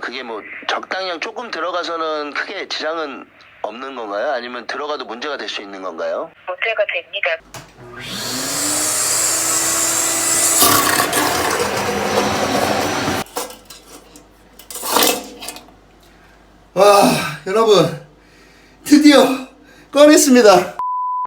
그게 뭐 적당량 조금 들어가서는 크게 지장은 없는 건가요? 아니면 들어가도 문제가 될 수 있는 건가요? 문제가 됩니다. 와, 여러분 드디어 꺼냈습니다.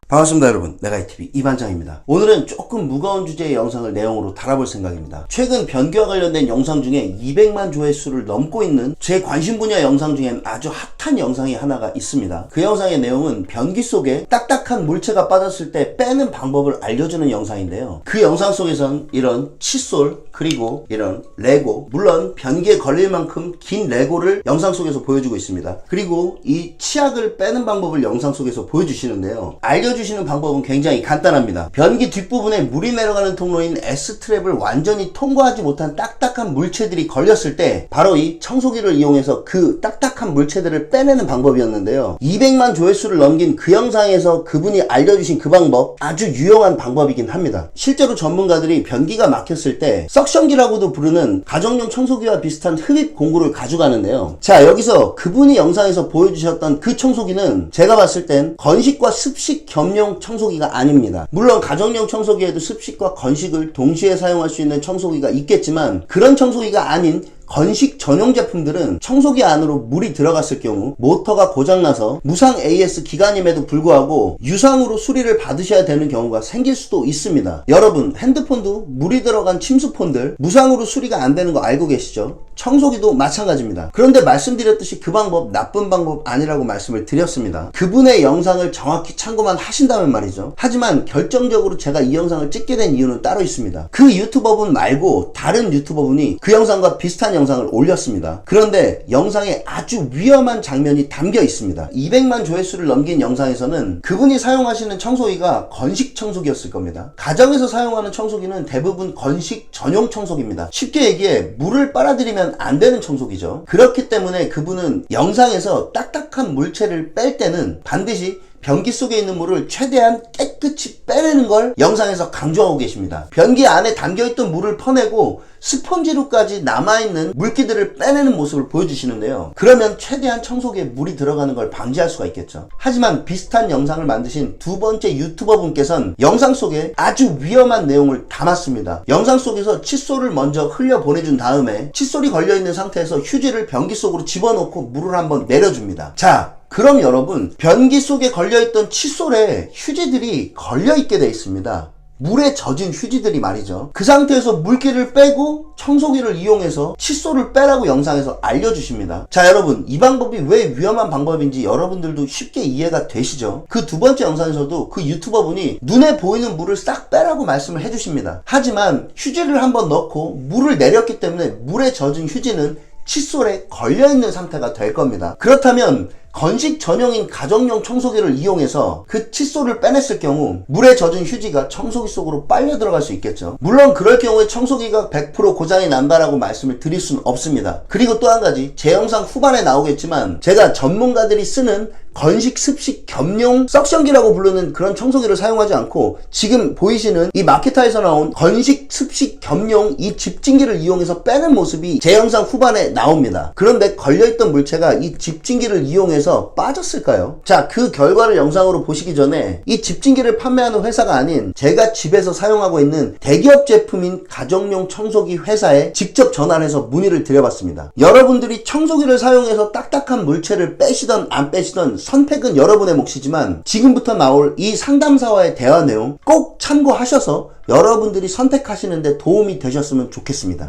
반갑습니다 여러분, 내가이TV 이반장입니다. 오늘은 조금 무거운 주제의 영상을 내용으로 달아볼 생각입니다. 최근 변기와 관련된 영상 중에 200만 조회수를 넘고 있는 제 관심 분야 영상 중엔 아주 핫한 영상이 하나가 있습니다. 그 영상의 내용은 변기 속에 딱딱한 물체가 빠졌을 때 빼는 방법을 알려주는 영상인데요. 그 영상 속에선 이런 칫솔 그리고 이런 레고, 물론 변기에 걸릴 만큼 긴 레고를 영상 속에서 보여주고 있습니다. 그리고 이 치약을 빼는 방법을 영상 속에서 보여주시는데요. 알려주시는 방법은 굉장히 간단합니다. 변기 뒷부분에 물이 내려가는 통로인 S트랩을 완전히 통과하지 못한 딱딱한 물체들이 걸렸을 때 바로 이 청소기를 이용해서 그 딱딱한 물체들을 빼내는 방법이었는데요. 200만 조회수를 넘긴 그 영상에서 그분이 알려주신 그 방법, 아주 유용한 방법이긴 합니다. 실제로 전문가들이 변기가 막혔을 때 석션기라고도 부르는 가정용 청소기와 비슷한 흡입 공구를 가져가는데요. 자, 여기서 그분이 영상에서 보여주셨던 그 청소기는 제가 봤을 땐 건식과 습식 겸용 청소기가 아닙니다. 물론 가정용 청소기에도 습식과 건식을 동시에 사용할 수 있는 청소기가 있겠지만 그런 청소기가 아닌 건식 전용 제품들은 청소기 안으로 물이 들어갔을 경우 모터가 고장나서 무상 AS 기간임에도 불구하고 유상으로 수리를 받으셔야 되는 경우가 생길 수도 있습니다. 여러분, 핸드폰도 물이 들어간 침수폰들 무상으로 수리가 안 되는 거 알고 계시죠? 청소기도 마찬가지입니다. 그런데 말씀드렸듯이 그 방법 나쁜 방법 아니라고 말씀을 드렸습니다. 그분의 영상을 정확히 참고만 하신다면 말이죠. 하지만 결정적으로 제가 이 영상을 찍게 된 이유는 따로 있습니다. 그 유튜버분 말고 다른 유튜버분이 그 영상과 비슷한 영상을 올렸습니다. 그런데 영상에 아주 위험한 장면이 담겨 있습니다. 200만 조회수를 넘긴 영상에서는 그분이 사용하시는 청소기가 건식 청소기였을 겁니다. 가정에서 사용하는 청소기는 대부분 건식 전용 청소기입니다. 쉽게 얘기해 물을 빨아들이면 안 되는 청소기죠. 그렇기 때문에 그분은 영상에서 딱딱한 물체를 뺄 때는 반드시 변기 속에 있는 물을 최대한 깨끗이 빼내는 걸 영상에서 강조하고 계십니다. 변기 안에 담겨있던 물을 퍼내고 스펀지로까지 남아있는 물기들을 빼내는 모습을 보여주시는데요. 그러면 최대한 청소기에 물이 들어가는 걸 방지할 수가 있겠죠. 하지만 비슷한 영상을 만드신 두 번째 유튜버 분께서는 영상 속에 아주 위험한 내용을 담았습니다. 영상 속에서 칫솔을 먼저 흘려 보내준 다음에 칫솔이 걸려있는 상태에서 휴지를 변기 속으로 집어넣고 물을 한번 내려줍니다. 자, 그럼 여러분, 변기 속에 걸려있던 칫솔에 휴지들이 걸려있게 되어 있습니다. 물에 젖은 휴지들이 말이죠. 그 상태에서 물기를 빼고 청소기를 이용해서 칫솔을 빼라고 영상에서 알려주십니다. 자, 여러분, 이 방법이 왜 위험한 방법인지 여러분들도 쉽게 이해가 되시죠? 그 두 번째 영상에서도 그 유튜버분이 눈에 보이는 물을 싹 빼라고 말씀을 해주십니다. 하지만 휴지를 한번 넣고 물을 내렸기 때문에 물에 젖은 휴지는 칫솔에 걸려있는 상태가 될 겁니다. 그렇다면 건식 전용인 가정용 청소기를 이용해서 그 칫솔을 빼냈을 경우 물에 젖은 휴지가 청소기 속으로 빨려 들어갈 수 있겠죠. 물론 그럴 경우에 청소기가 100% 고장이 난다라고 말씀을 드릴 수는 없습니다. 그리고 또 한 가지, 제 영상 후반에 나오겠지만 제가 전문가들이 쓰는 건식 습식 겸용 석션기라고 부르는 그런 청소기를 사용하지 않고 지금 보이시는 이 마케타에서 나온 건식 습식 겸용 이 집진기를 이용해서 빼는 모습이 제 영상 후반에 나옵니다. 그런데 걸려있던 물체가 이 집진기를 이용해서 빠졌을까요? 자, 그 결과를 영상으로 보시기 전에 이 집진기를 판매하는 회사가 아닌 제가 집에서 사용하고 있는 대기업 제품인 가정용 청소기 회사에 직접 전화를 해서 문의를 드려봤습니다. 여러분들이 청소기를 사용해서 딱딱한 물체를 빼시던 안 빼시던 선택은 여러분의 몫이지만 지금부터 나올 이 상담사와의 대화 내용 꼭 참고하셔서 여러분들이 선택하시는데 도움이 되셨으면 좋겠습니다.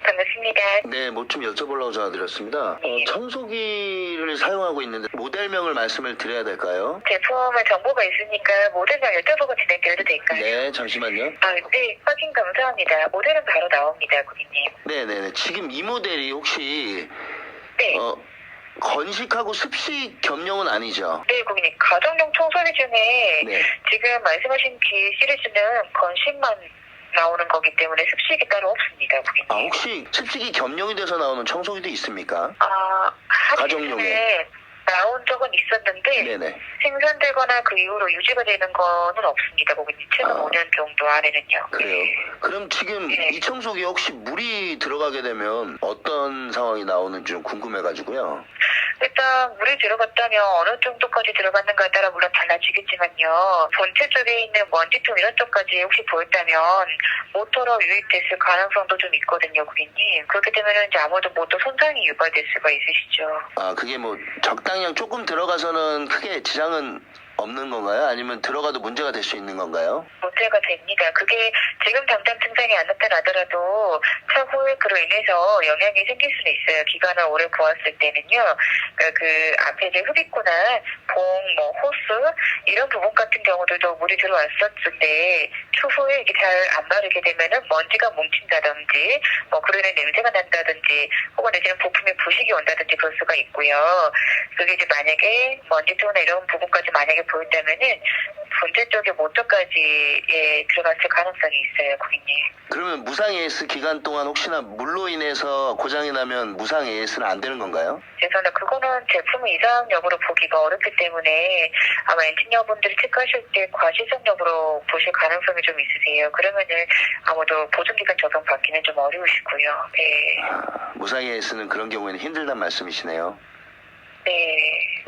반갑습니다. 네, 뭐 좀 여쭤보려고 전화드렸습니다. 청소기를 사용하고 있는데 모델명을 말씀을 드려야 될까요? 제품의 정보가 있으니까 모델명 여쭤보고 진행드려도 될까요? 네, 잠시만요. 네, 확인 감사합니다. 모델은 바로 나옵니다, 고객님. 네네네. 지금 이 모델이 혹시 네. 건식하고 습식 겸용은 아니죠? 네, 고객님. 가정용 청소기 중에 네. 지금 말씀하신 B 시리즈는 건식만 나오는 거기 때문에 습식이 따로 없습니다, 고객님. 혹시 습식이 겸용이 돼서 나오는 청소기도 있습니까? 한 가정용에. 시즌에 나온 적은 있었는데 네네. 생산되거나 그 이후로 유지가 되는 거는 없습니다, 고객님. 최근 5년 정도 안에는요. 그래요. 그럼 지금 네. 이 청소기에 혹시 물이 들어가게 되면 어떤 상황이 나오는지 좀 궁금해가지고요. 일단 물이 들어갔다면 어느 정도까지 들어갔는가에 따라 물론 달라지겠지만요. 본체 쪽에 있는 먼지통 이런 쪽까지 혹시 보였다면 모터로 유입됐을 가능성도 좀 있거든요, 고객님. 그렇게 되면 이제 아무래도 모터 손상이 유발될 수가 있으시죠. 아, 그게 뭐 적당량 조금 들어가서는 크게 지장은 없는 건가요? 아니면 들어가도 문제가 될 수 있는 건가요? 문제가 됩니다. 그게 지금 당장 증상이 안 나타나더라도 차후에 그로 인해서 영향이 생길 수는 있어요. 기간을 오래 보았을 때는요. 그 앞에 이제 흡입구나 호스 이런 부분 같은 경우들도 물이 들어왔었을 때 추후에 이게 잘 안 마르게 되면은 먼지가 뭉친다든지 그로 인해 냄새가 난다든지 혹은 이제는 부품에 부식이 온다든지 그럴 수가 있고요. 그게 이제 만약에 먼지통이나 이런 부분까지 만약에 보인다면은 본체 쪽에 모터까지 들어갔을 가능성이 있어요, 고객님. 그러면 무상 AS 기간 동안 혹시나 물로 인해서 고장이 나면 무상 AS는 안 되는 건가요? 죄송합니다. 그거는 제품 이상 여부로 보기가 어렵기 때문에 아마 엔지니어분들이 체크하실 때 과시성 여부로 보실 가능성이 좀 있으세요. 그러면은 아무래도 보증기간 적용 받기는 좀 어려우시고요. 네. 무상 AS는 그런 경우에는 힘들단 말씀이시네요. 네.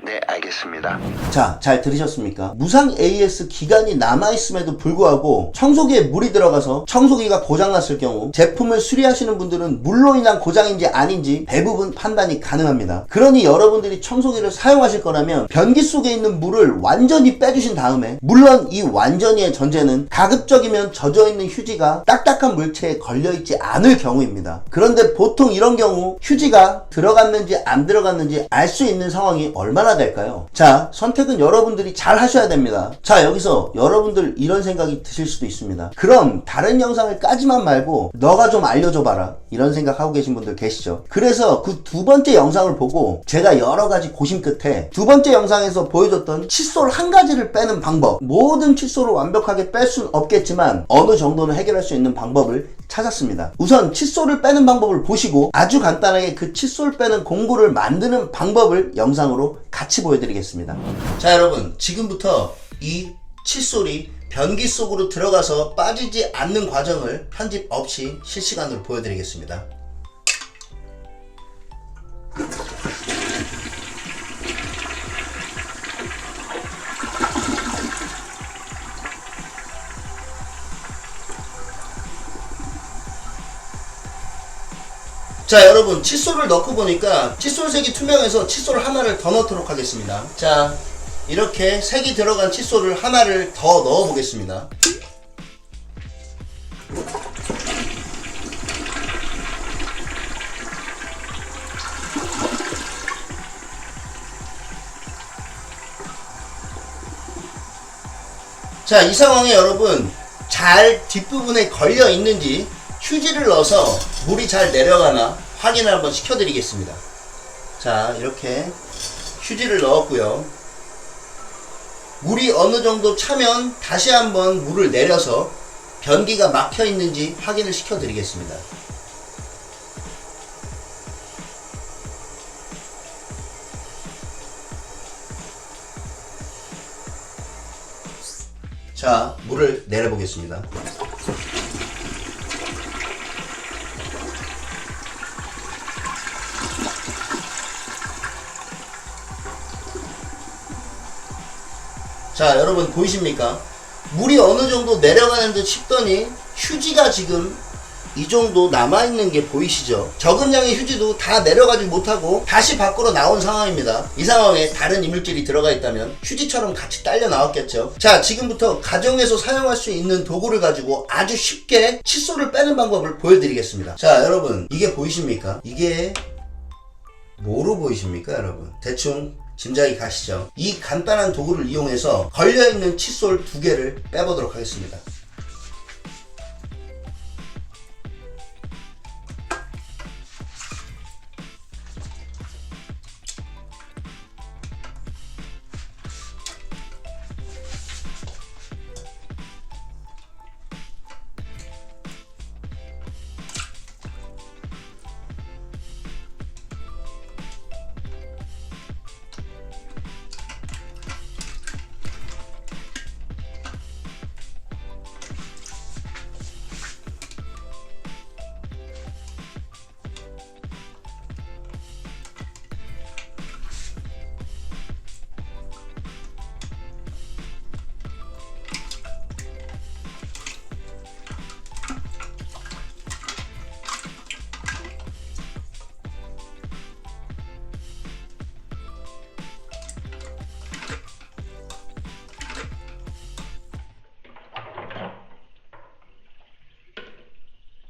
네, 알겠습니다. 자, 잘 들으셨습니까? 무상 AS 기간이 남아있음에도 불구하고 청소기에 물이 들어가서 청소기가 고장났을 경우 제품을 수리하시는 분들은 물로 인한 고장인지 아닌지 대부분 판단이 가능합니다. 그러니 여러분들이 청소기를 사용하실 거라면 변기 속에 있는 물을 완전히 빼주신 다음에, 물론 이 완전히의 전제는 가급적이면 젖어있는 휴지가 딱딱한 물체에 걸려있지 않을 경우입니다. 그런데 보통 이런 경우 휴지가 들어갔는지 안 들어갔는지 알 수 있는 상황이 얼마나 될까요? 자, 선택은 여러분들이 잘 하셔야 됩니다. 자, 여기서 여러분들 이런 생각이 드실 수도 있습니다. 그럼 다른 영상을 까지만 말고 너가 좀 알려줘봐라, 이런 생각하고 계신 분들 계시죠? 그래서 그 두 번째 영상을 보고 제가 여러가지 고심 끝에 두 번째 영상에서 보여줬던 칫솔 한 가지를 빼는 방법, 모든 칫솔을 완벽하게 뺄 수는 없겠지만 어느 정도는 해결할 수 있는 방법을 찾았습니다. 우선 칫솔을 빼는 방법을 보시고 아주 간단하게 그 칫솔 빼는 공구를 만드는 방법을 영상으로 같이 보여드리겠습니다. 자, 여러분, 지금부터 이 칫솔이 변기 속으로 들어가서 빠지지 않는 과정을 편집 없이 실시간으로 보여드리겠습니다. 자, 여러분, 칫솔을 넣고 보니까 칫솔색이 투명해서 칫솔 하나를 더 넣도록 하겠습니다. 자, 이렇게 색이 들어간 칫솔을 하나를 더 넣어 보겠습니다. 자, 이 상황에 여러분, 잘 뒷부분에 걸려 있는지 휴지를 넣어서 물이 잘 내려가나 확인을 한번 시켜드리겠습니다. 자, 이렇게 휴지를 넣었고요. 물이 어느 정도 차면 다시 한번 물을 내려서 변기가 막혀 있는지 확인을 시켜드리겠습니다. 자, 물을 내려보겠습니다. 자, 여러분 보이십니까? 물이 어느 정도 내려가는 듯 싶더니 휴지가 지금 이 정도 남아있는 게 보이시죠? 적은 양의 휴지도 다 내려가지 못하고 다시 밖으로 나온 상황입니다. 이 상황에 다른 이물질이 들어가 있다면 휴지처럼 같이 딸려 나왔겠죠. 자, 지금부터 가정에서 사용할 수 있는 도구를 가지고 아주 쉽게 칫솔을 빼는 방법을 보여드리겠습니다. 자, 여러분, 이게 보이십니까? 이게 뭐로 보이십니까, 여러분? 대충 짐작이 가시죠? 이 간단한 도구를 이용해서 걸려있는 칫솔 2개를 빼보도록 하겠습니다.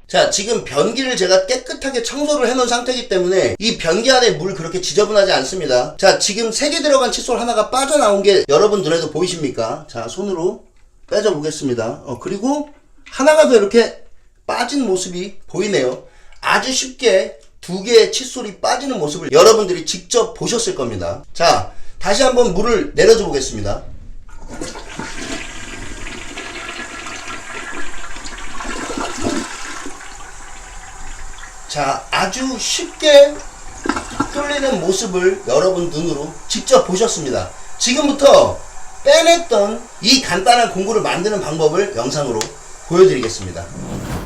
자, 지금 변기를 제가 깨끗하게 청소를 해놓은 상태이기 때문에 이 변기 안에 물 그렇게 지저분하지 않습니다. 자, 지금 3개 들어간 칫솔 하나가 빠져나온 게 여러분 눈에도 보이십니까? 자, 손으로 빼줘 보겠습니다. 그리고 하나가 더 이렇게 빠진 모습이 보이네요. 아주 쉽게 2개의 칫솔이 빠지는 모습을 여러분들이 직접 보셨을 겁니다. 자, 다시 한번 물을 내려줘 보겠습니다. 자, 아주 쉽게 뚫리는 모습을 여러분 눈으로 직접 보셨습니다. 지금부터 빼냈던 이 간단한 공구를 만드는 방법을 영상으로 보여드리겠습니다.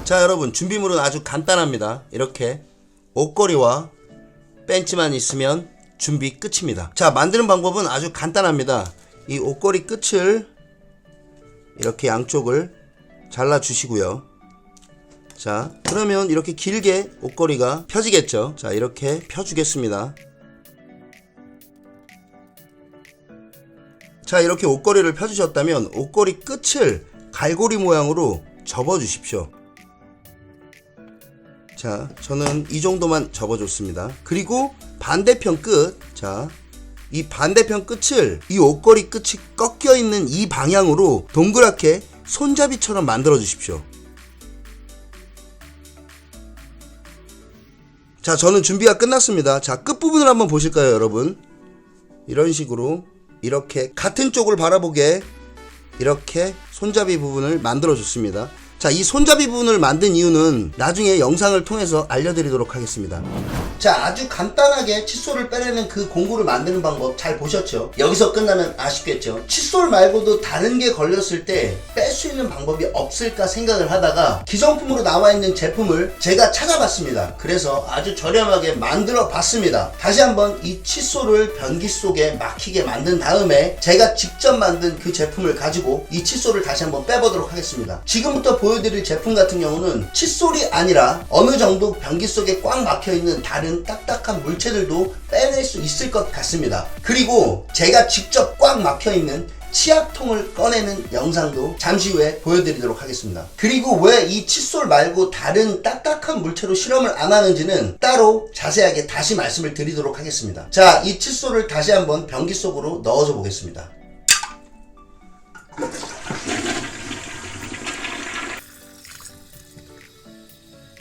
자, 여러분, 준비물은 아주 간단합니다. 이렇게 옷걸이와 벤치만 있으면 준비 끝입니다. 자, 만드는 방법은 아주 간단합니다. 이 옷걸이 끝을 이렇게 양쪽을 잘라 주시고요. 자, 그러면 이렇게 길게 옷걸이가 펴지겠죠. 자, 이렇게 펴주겠습니다. 자, 이렇게 옷걸이를 펴주셨다면 옷걸이 끝을 갈고리 모양으로 접어 주십시오. 자, 저는 이 정도만 접어줬습니다. 그리고 반대편 끝, 자, 이 반대편 끝을 이 옷걸이 끝이 꺾여 있는 이 방향으로 동그랗게 손잡이처럼 만들어 주십시오. 자, 저는 준비가 끝났습니다. 자, 끝부분을 한번 보실까요, 여러분? 이런 식으로 이렇게 같은 쪽을 바라보게 이렇게 손잡이 부분을 만들어 줬습니다. 자, 이 손잡이 부분을 만든 이유는 나중에 영상을 통해서 알려드리도록 하겠습니다. 자, 아주 간단하게 칫솔을 빼내는 그 공구를 만드는 방법 잘 보셨죠? 여기서 끝나면 아쉽겠죠? 칫솔 말고도 다른 게 걸렸을 때 뺄 수 있는 방법이 없을까 생각을 하다가 기성품으로 나와 있는 제품을 제가 찾아봤습니다. 그래서 아주 저렴하게 만들어 봤습니다. 다시 한번 이 칫솔을 변기 속에 막히게 만든 다음에 제가 직접 만든 그 제품을 가지고 이 칫솔을 다시 한번 빼보도록 하겠습니다. 지금부터 보여드릴 제품 같은 경우는 칫솔이 아니라 어느 정도 변기 속에 꽉 막혀있는 다른 딱딱한 물체들도 빼낼 수 있을 것 같습니다. 그리고 제가 직접 꽉 막혀있는 치약통을 꺼내는 영상도 잠시 후에 보여드리도록 하겠습니다. 그리고 왜 이 칫솔 말고 다른 딱딱한 물체로 실험을 안 하는지는 따로 자세하게 다시 말씀을 드리도록 하겠습니다. 자, 이 칫솔을 다시 한번 변기 속으로 넣어줘 보겠습니다.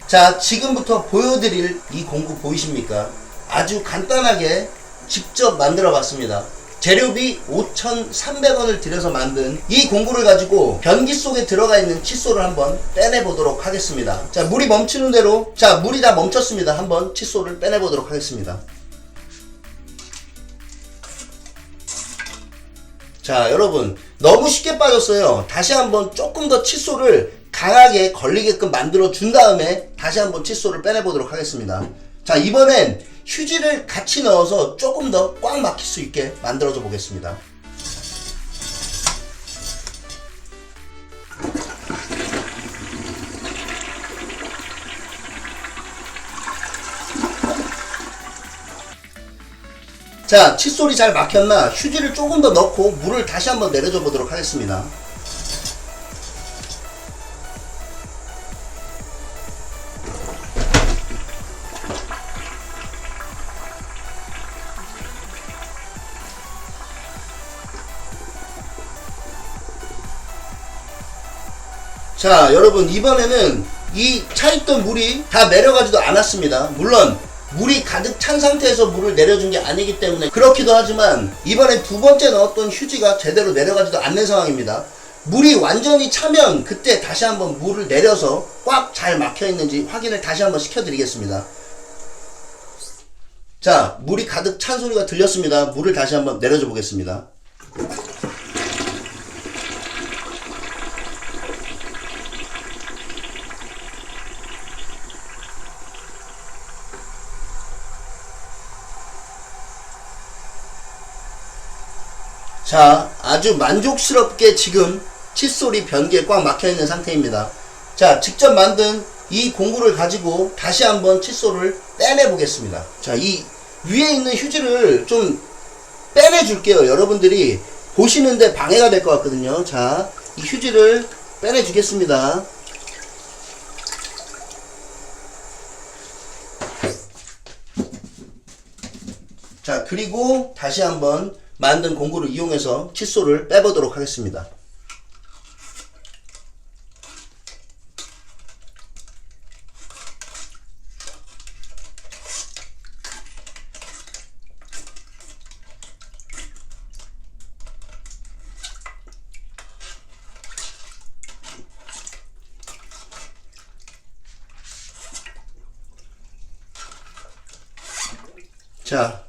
자, 지금부터 보여드릴 이 공구 보이십니까? 아주 간단하게 직접 만들어 봤습니다. 재료비 5,300원을 들여서 만든 이 공구를 가지고 변기 속에 들어가 있는 칫솔을 한번 빼내 보도록 하겠습니다. 자, 물이 멈추는 대로, 자, 물이 다 멈췄습니다. 한번 칫솔을 빼내 보도록 하겠습니다. 자, 여러분, 너무 쉽게 빠졌어요. 다시 한번 조금 더 칫솔을 강하게 걸리게끔 만들어 준 다음에 다시 한번 칫솔을 빼내 보도록 하겠습니다. 자, 이번엔 휴지를 같이 넣어서 조금 더 꽉 막힐 수 있게 만들어줘 보겠습니다. 자, 칫솔이 잘 막혔나 휴지를 조금 더 넣고 물을 다시 한번 내려줘 보도록 하겠습니다. 자, 여러분, 이번에는 이 차있던 물이 다 내려가지도 않았습니다. 물론 물이 가득 찬 상태에서 물을 내려준 게 아니기 때문에 그렇기도 하지만 이번에 두 번째 넣었던 휴지가 제대로 내려가지도 않는 상황입니다. 물이 완전히 차면 그때 다시 한번 물을 내려서 꽉 잘 막혀 있는지 확인을 다시 한번 시켜드리겠습니다. 자, 물이 가득 찬 소리가 들렸습니다. 물을 다시 한번 내려줘 보겠습니다. 자, 아주 만족스럽게 지금 칫솔이 변기에 꽉 막혀있는 상태입니다. 자, 직접 만든 이 공구를 가지고 다시 한번 칫솔을 빼내 보겠습니다. 자, 이 위에 있는 휴지를 좀 빼내 줄게요. 여러분들이 보시는데 방해가 될 것 같거든요. 자, 이 휴지를 빼내 주겠습니다. 자, 그리고 다시 한번 만든 공구를 이용해서 칫솔을 빼보도록 하겠습니다. 자,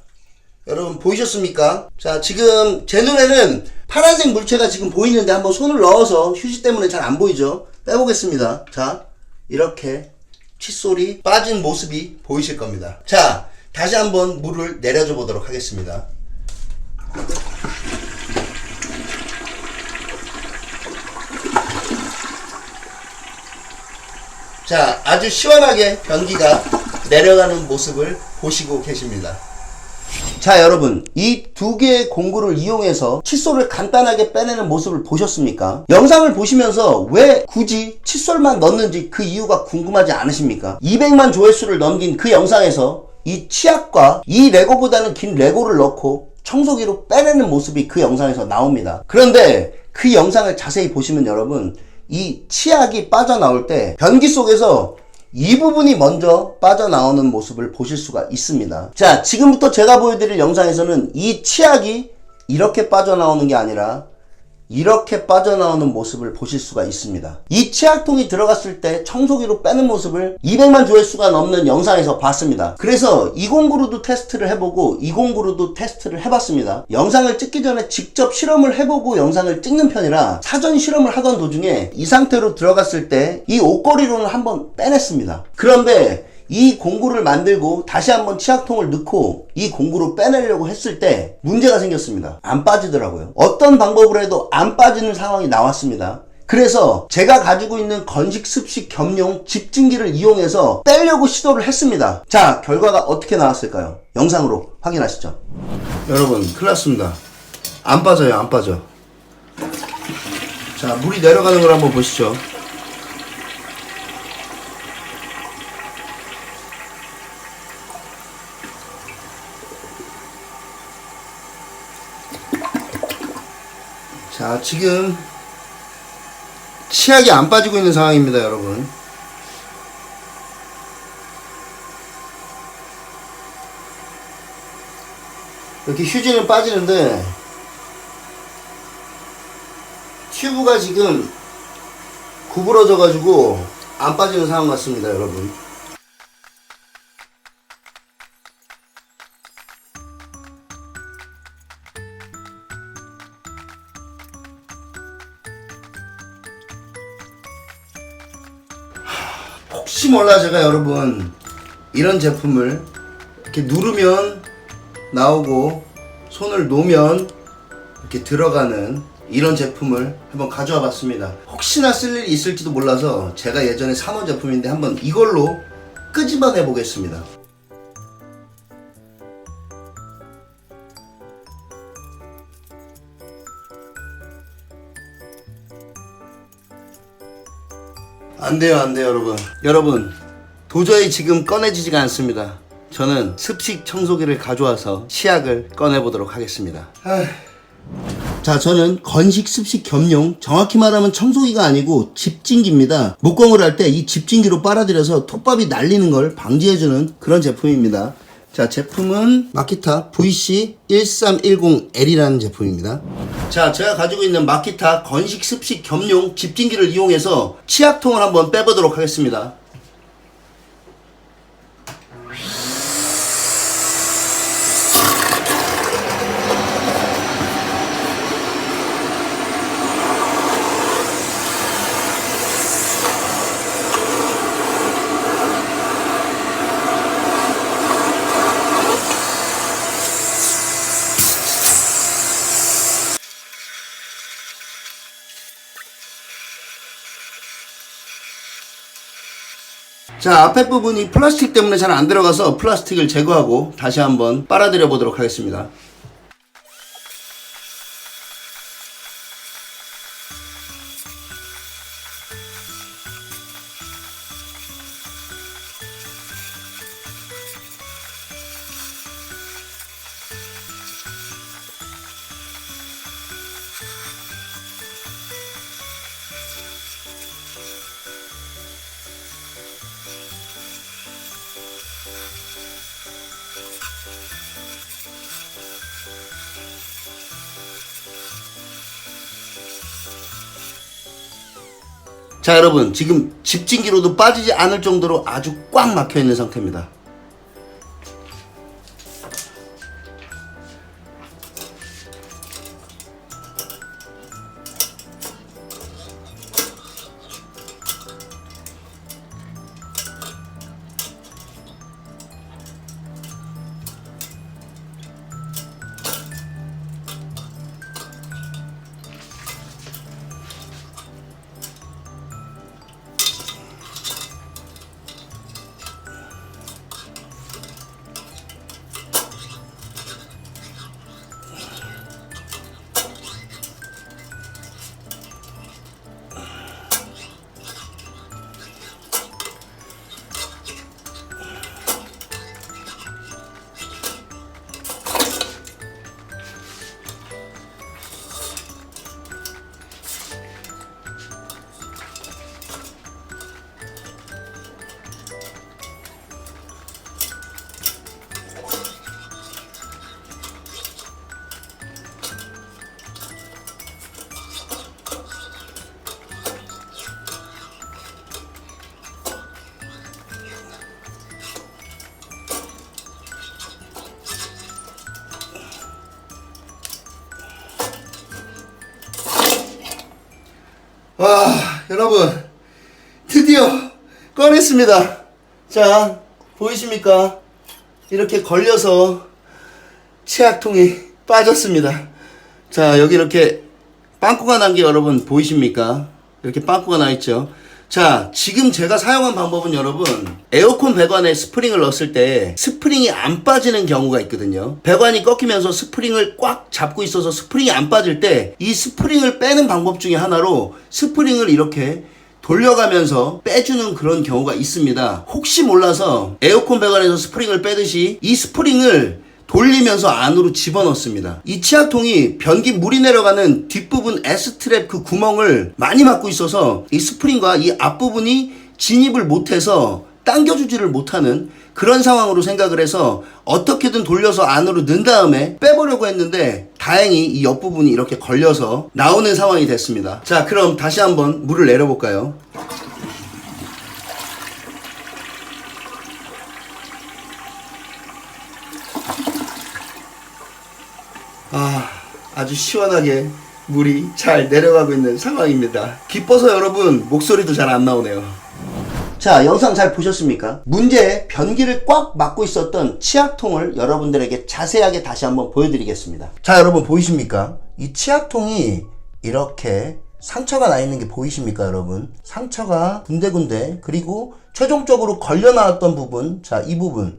여러분 보이셨습니까? 자, 지금 제 눈에는 파란색 물체가 지금 보이는데 한번 손을 넣어서 휴지 때문에 잘 안 보이죠? 빼보겠습니다. 자, 이렇게 칫솔이 빠진 모습이 보이실 겁니다. 자, 다시 한번 물을 내려줘 보도록 하겠습니다. 자, 아주 시원하게 변기가 내려가는 모습을 보시고 계십니다. 자, 여러분, 이 두 개의 공구를 이용해서 칫솔을 간단하게 빼내는 모습을 보셨습니까? 영상을 보시면서 왜 굳이 칫솔만 넣는지 그 이유가 궁금하지 않으십니까? 200만 조회수를 넘긴 그 영상에서 이 치약과 이 레고보다는 긴 레고를 넣고 청소기로 빼내는 모습이 그 영상에서 나옵니다. 그런데 그 영상을 자세히 보시면 여러분, 이 치약이 빠져나올 때 변기 속에서 이 부분이 먼저 빠져나오는 모습을 보실 수가 있습니다. 자, 지금부터 제가 보여드릴 영상에서는 이 치약이 이렇게 빠져나오는 게 아니라 이렇게 빠져나오는 모습을 보실 수가 있습니다. 이 치약통이 들어갔을 때 청소기로 빼는 모습을 200만 조회수가 넘는 영상에서 봤습니다. 그래서 이 공구로도 테스트를 해보고 이 공구로도 테스트를 해봤습니다. 영상을 찍기 전에 직접 실험을 해보고 영상을 찍는 편이라 사전 실험을 하던 도중에 이 상태로 들어갔을 때 이 옷걸이로는 한번 빼냈습니다. 그런데 이 공구를 만들고 다시 한번 치약통을 넣고 이 공구로 빼내려고 했을 때 문제가 생겼습니다. 안 빠지더라고요. 어떤 방법으로 해도 안 빠지는 상황이 나왔습니다. 그래서 제가 가지고 있는 건식 습식 겸용 집진기를 이용해서 빼려고 시도를 했습니다. 자, 결과가 어떻게 나왔을까요? 영상으로 확인하시죠. 여러분, 큰일 났습니다. 안 빠져요, 안 빠져. 자, 물이 내려가는 걸 한번 보시죠. 자, 지금 치약이 안 빠지고 있는 상황입니다, 여러분. 이렇게 휴지는 빠지는데 튜브가 지금 구부러져 가지고 안 빠지는 상황 같습니다, 여러분. 혹시 몰라 제가 여러분 이런 제품을 이렇게 누르면 나오고 손을 놓으면 이렇게 들어가는 이런 제품을 한번 가져와 봤습니다. 혹시나 쓸 일이 있을지도 몰라서 제가 예전에 사놓은 제품인데 한번 이걸로 끄집어내 보겠습니다. 안 돼요, 여러분. 도저히 지금 꺼내지지가 않습니다. 저는 습식 청소기를 가져와서 치약을 꺼내보도록 하겠습니다. 자, 저는 건식 습식 겸용, 정확히 말하면 청소기가 아니고 집진기입니다. 목공을 할 때 이 집진기로 빨아들여서 톱밥이 날리는 걸 방지해주는 그런 제품입니다. 자, 제품은 마키타 VC1310L이라는 제품입니다. 자, 제가 가지고 있는 마키타 건식 습식 겸용 집진기를 이용해서 치약통을 한번 빼보도록 하겠습니다. 자, 앞에 부분이 플라스틱 때문에 잘 안 들어가서 플라스틱을 제거하고 다시 한번 빨아들여 보도록 하겠습니다. 자, 여러분, 지금 집진기로도 빠지지 않을 정도로 아주 꽉 막혀 있는 상태입니다. 와, 여러분, 드디어 꺼냈습니다. 자, 보이십니까? 이렇게 걸려서 치약통이 빠졌습니다. 자, 여기 이렇게 빵꾸가 난 게 여러분 보이십니까? 이렇게 빵꾸가 나 있죠. 자, 지금 제가 사용한 방법은 여러분, 에어컨 배관에 스프링을 넣었을 때 스프링이 안 빠지는 경우가 있거든요. 배관이 꺾이면서 스프링을 꽉 잡고 있어서 스프링이 안 빠질 때 이 스프링을 빼는 방법 중에 하나로 스프링을 이렇게 돌려가면서 빼주는 그런 경우가 있습니다. 혹시 몰라서 에어컨 배관에서 스프링을 빼듯이 이 스프링을 돌리면서 안으로 집어넣습니다. 이 치약통이 변기 물이 내려가는 뒷부분 S트랩 그 구멍을 많이 막고 있어서 이 스프링과 이 앞부분이 진입을 못해서 당겨주지를 못하는 그런 상황으로 생각을 해서 어떻게든 돌려서 안으로 넣은 다음에 빼보려고 했는데 다행히 이 옆부분이 이렇게 걸려서 나오는 상황이 됐습니다. 자, 그럼 다시 한번 물을 내려볼까요? 아주 시원하게 물이 잘 내려가고 있는 상황입니다. 기뻐서 여러분 목소리도 잘 안 나오네요. 자, 영상 잘 보셨습니까? 문제의 변기를 꽉 막고 있었던 치약통을 여러분들에게 자세하게 다시 한번 보여드리겠습니다. 자, 여러분 보이십니까? 이 치약통이 이렇게 상처가 나 있는 게 보이십니까, 여러분? 상처가 군데군데, 그리고 최종적으로 걸려 나왔던 부분, 자, 이 부분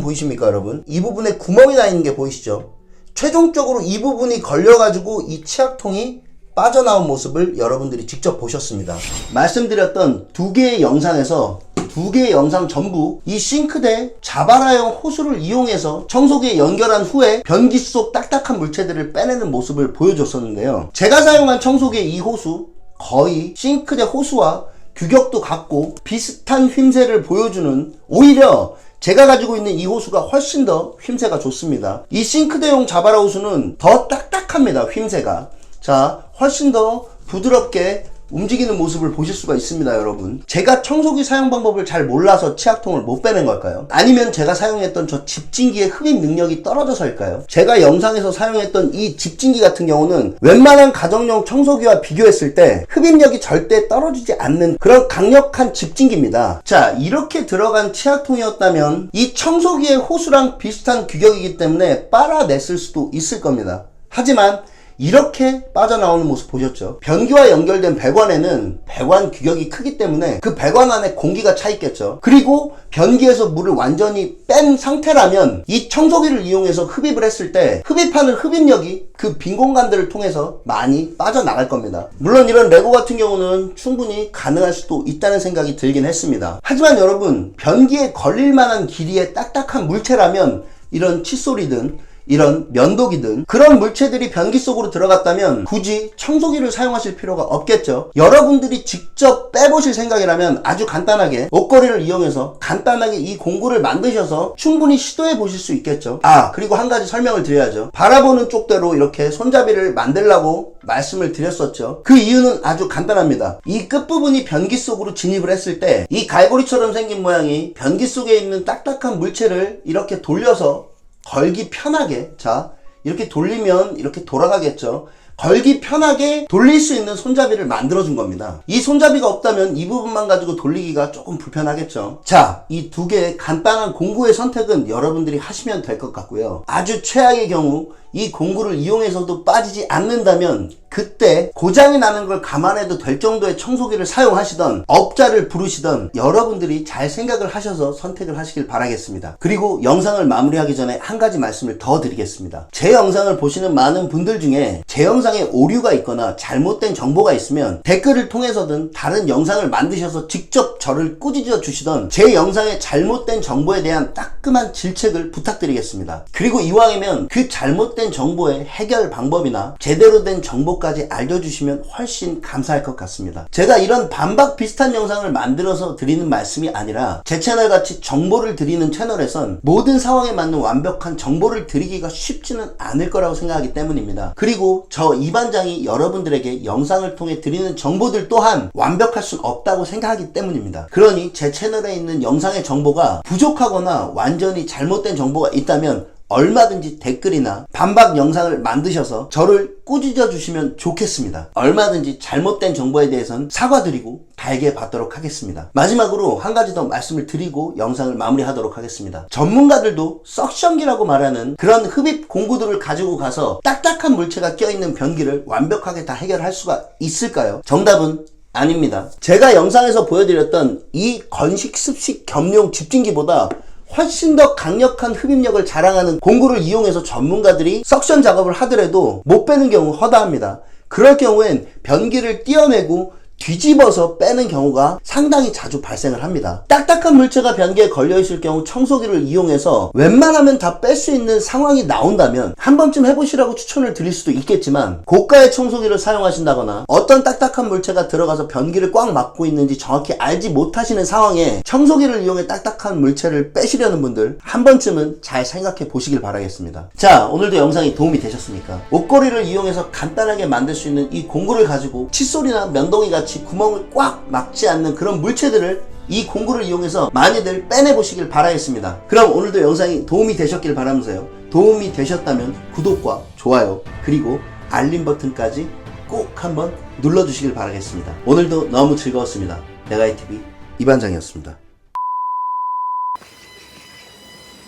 보이십니까, 여러분? 이 부분에 구멍이 나 있는 게 보이시죠? 최종적으로 이 부분이 걸려가지고 이 치약통이 빠져나온 모습을 여러분들이 직접 보셨습니다. 말씀드렸던 두 개의 영상에서 두 개의 영상 전부 이 싱크대 자바라형 호수를 이용해서 청소기에 연결한 후에 변기 속 딱딱한 물체들을 빼내는 모습을 보여줬었는데요. 제가 사용한 청소기의 이 호수 거의 싱크대 호수와 규격도 같고 비슷한 휨새를 보여주는, 오히려 제가 가지고 있는 이 호수가 훨씬 더 휨새가 좋습니다. 이 싱크대용 자바라 호수는 더 딱딱합니다, 휨새가. 자, 훨씬 더 부드럽게 움직이는 모습을 보실 수가 있습니다, 여러분. 제가 청소기 사용 방법을 잘 몰라서 치약통을 못 빼낸 걸까요? 아니면 제가 사용했던 저 집진기의 흡입 능력이 떨어져서일까요? 제가 영상에서 사용했던 이 집진기 같은 경우는 웬만한 가정용 청소기와 비교했을 때 흡입력이 절대 떨어지지 않는 그런 강력한 집진기입니다. 자, 이렇게 들어간 치약통이었다면 이 청소기의 호수랑 비슷한 규격이기 때문에 빨아냈을 수도 있을 겁니다. 하지만 이렇게 빠져나오는 모습 보셨죠? 변기와 연결된 배관에는 배관 규격이 크기 때문에 그 배관 안에 공기가 차 있겠죠. 그리고 변기에서 물을 완전히 뺀 상태라면 이 청소기를 이용해서 흡입을 했을 때 흡입하는 흡입력이 그 빈 공간들을 통해서 많이 빠져나갈 겁니다. 물론 이런 레고 같은 경우는 충분히 가능할 수도 있다는 생각이 들긴 했습니다. 하지만 여러분, 변기에 걸릴 만한 길이의 딱딱한 물체라면 이런 칫솔이든 이런 면도기든 그런 물체들이 변기 속으로 들어갔다면 굳이 청소기를 사용하실 필요가 없겠죠. 여러분들이 직접 빼보실 생각이라면 아주 간단하게 옷걸이를 이용해서 간단하게 이 공구를 만드셔서 충분히 시도해 보실 수 있겠죠. 그리고 한 가지 설명을 드려야죠. 바라보는 쪽대로 이렇게 손잡이를 만들라고 말씀을 드렸었죠. 그 이유는 아주 간단합니다. 이 끝부분이 변기 속으로 진입을 했을 때 이 갈고리처럼 생긴 모양이 변기 속에 있는 딱딱한 물체를 이렇게 돌려서 걸기 편하게, 자 이렇게 돌리면 이렇게 돌아가겠죠. 걸기 편하게 돌릴 수 있는 손잡이를 만들어준 겁니다. 이 손잡이가 없다면 이 부분만 가지고 돌리기가 조금 불편하겠죠. 자, 이 두 개의 간단한 공구의 선택은 여러분들이 하시면 될 것 같고요. 아주 최악의 경우 이 공구를 이용해서도 빠지지 않는다면 그때 고장이 나는 걸 감안해도 될 정도의 청소기를 사용하시던 업자를 부르시던 여러분들이 잘 생각을 하셔서 선택을 하시길 바라겠습니다. 그리고 영상을 마무리하기 전에 한 가지 말씀을 더 드리겠습니다. 제 영상을 보시는 많은 분들 중에 제 영상에 오류가 있거나 잘못된 정보가 있으면 댓글을 통해서든 다른 영상을 만드셔서 직접 저를 꾸짖어 주시던 제 영상의 잘못된 정보에 대한 따끔한 질책을 부탁드리겠습니다. 그리고 이왕이면 그 잘못된 정보의 해결 방법이나 제대로 된 정보까지 알려주시면 훨씬 감사할 것 같습니다. 제가 이런 반박 비슷한 영상을 만들어서 드리는 말씀이 아니라 제 채널같이 정보를 드리는 채널에선 모든 상황에 맞는 완벽한 정보를 드리기가 쉽지는 않을 거라고 생각하기 때문입니다. 그리고 저 이반장이 여러분들에게 영상을 통해 드리는 정보들 또한 완벽할 순 없다고 생각하기 때문입니다. 그러니 제 채널에 있는 영상의 정보가 부족하거나 완전히 잘못된 정보가 있다면 얼마든지 댓글이나 반박 영상을 만드셔서 저를 꾸짖어 주시면 좋겠습니다. 얼마든지 잘못된 정보에 대해서는 사과드리고 달게 받도록 하겠습니다. 마지막으로 한 가지 더 말씀을 드리고 영상을 마무리하도록 하겠습니다. 전문가들도 석션기라고 말하는 그런 흡입 공구들을 가지고 가서 딱딱한 물체가 껴있는 변기를 완벽하게 다 해결할 수가 있을까요? 정답은 아닙니다. 제가 영상에서 보여드렸던 이 건식 습식 겸용 집진기보다 훨씬 더 강력한 흡입력을 자랑하는 공구를 이용해서 전문가들이 석션 작업을 하더라도 못 빼는 경우 허다합니다. 그럴 경우엔 변기를 띄어내고 뒤집어서 빼는 경우가 상당히 자주 발생을 합니다. 딱딱한 물체가 변기에 걸려있을 경우 청소기를 이용해서 웬만하면 다 뺄 수 있는 상황이 나온다면 한 번쯤 해보시라고 추천을 드릴 수도 있겠지만 고가의 청소기를 사용하신다거나 어떤 딱딱한 물체가 들어가서 변기를 꽉 막고 있는지 정확히 알지 못하시는 상황에 청소기를 이용해 딱딱한 물체를 빼시려는 분들 한 번쯤은 잘 생각해 보시길 바라겠습니다. 자, 오늘도 영상이 도움이 되셨습니까? 옷걸이를 이용해서 간단하게 만들 수 있는 이 공구를 가지고 칫솔이나 면도기 같이 구멍을 꽉 막지 않는 그런 물체들을 이 공구를 이용해서 많이들 빼내보시길 바라겠습니다. 그럼 오늘도 영상이 도움이 되셨길 바라면서요. 도움이 되셨다면 구독과 좋아요 그리고 알림 버튼까지 꼭 한번 눌러주시길 바라겠습니다. 오늘도 너무 즐거웠습니다. 내가이TV 이반장이었습니다.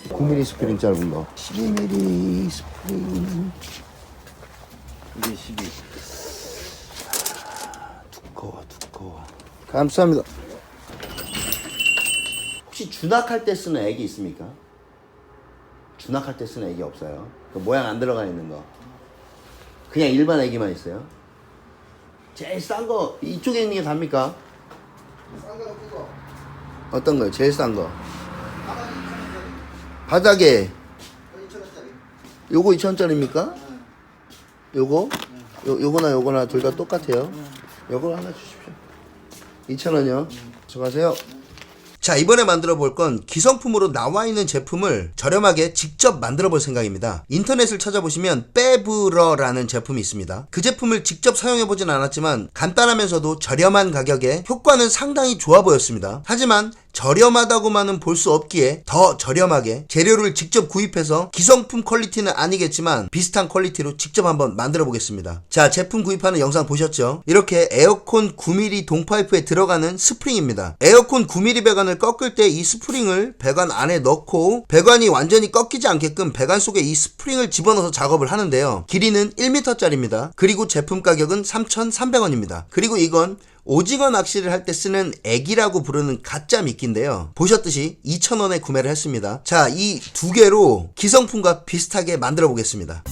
9mm 스프링 짧은 거 12mm 스프링 이게 12 두꺼워. 감사합니다. 혹시 준학할 때 쓰는 액이 있습니까? 준학할 때 쓰는 액이 없어요. 그 모양 안 들어가 있는 거. 그냥 일반 액이만 있어요. 제일 싼 거 이쪽에 있는 게 답니까? 싼 거는 그거. 어떤 거요? 제일 싼 거. 바닥에. 2,000원짜리. 요거 2,000원짜리입니까? 요거? 요거나 둘 다 똑같아요. 요거 하나 주십시오. 2,000원이요. 수고하세요. 자, 이번에 만들어 볼 건 기성품으로 나와 있는 제품을 저렴하게 직접 만들어 볼 생각입니다. 인터넷을 찾아보시면 빼브러라는 제품이 있습니다. 그 제품을 직접 사용해 보진 않았지만 간단하면서도 저렴한 가격에 효과는 상당히 좋아 보였습니다. 하지만 저렴하다고만은 볼 수 없기에 더 저렴하게 재료를 직접 구입해서 기성품 퀄리티는 아니겠지만 비슷한 퀄리티로 직접 한번 만들어 보겠습니다. 자, 제품 구입하는 영상 보셨죠? 이렇게 에어컨 9mm 동파이프에 들어가는 스프링입니다. 에어컨 9mm 배관을 꺾을 때 이 스프링을 배관 안에 넣고 배관이 완전히 꺾이지 않게끔 배관 속에 이 스프링을 집어넣어서 작업을 하는데요. 길이는 1m짜리입니다. 그리고 제품 가격은 3,300원입니다. 그리고 이건 오징어 낚시를 할 때 쓰는 액이라고 부르는 가짜 미끼인데요. 보셨듯이 2,000원에 구매를 했습니다. 자, 이 두 개로 기성품과 비슷하게 만들어 보겠습니다.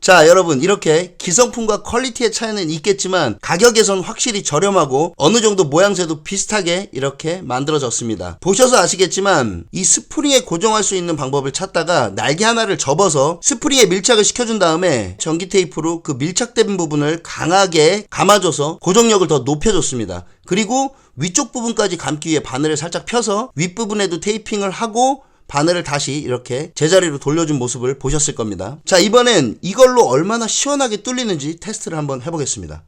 자, 여러분, 이렇게 기성품과 퀄리티의 차이는 있겠지만 가격에선 확실히 저렴하고 어느 정도 모양새도 비슷하게 이렇게 만들어졌습니다. 보셔서 아시겠지만 이 스프링에 고정할 수 있는 방법을 찾다가 날개 하나를 접어서 스프링에 밀착을 시켜준 다음에 전기 테이프로 그 밀착된 부분을 강하게 감아줘서 고정력을 더 높여줬습니다. 그리고 위쪽 부분까지 감기 위해 바늘을 살짝 펴서 윗부분에도 테이핑을 하고 바늘을 다시 이렇게 제자리로 돌려준 모습을 보셨을 겁니다. 자, 이번엔 이걸로 얼마나 시원하게 뚫리는지 테스트를 한번 해보겠습니다.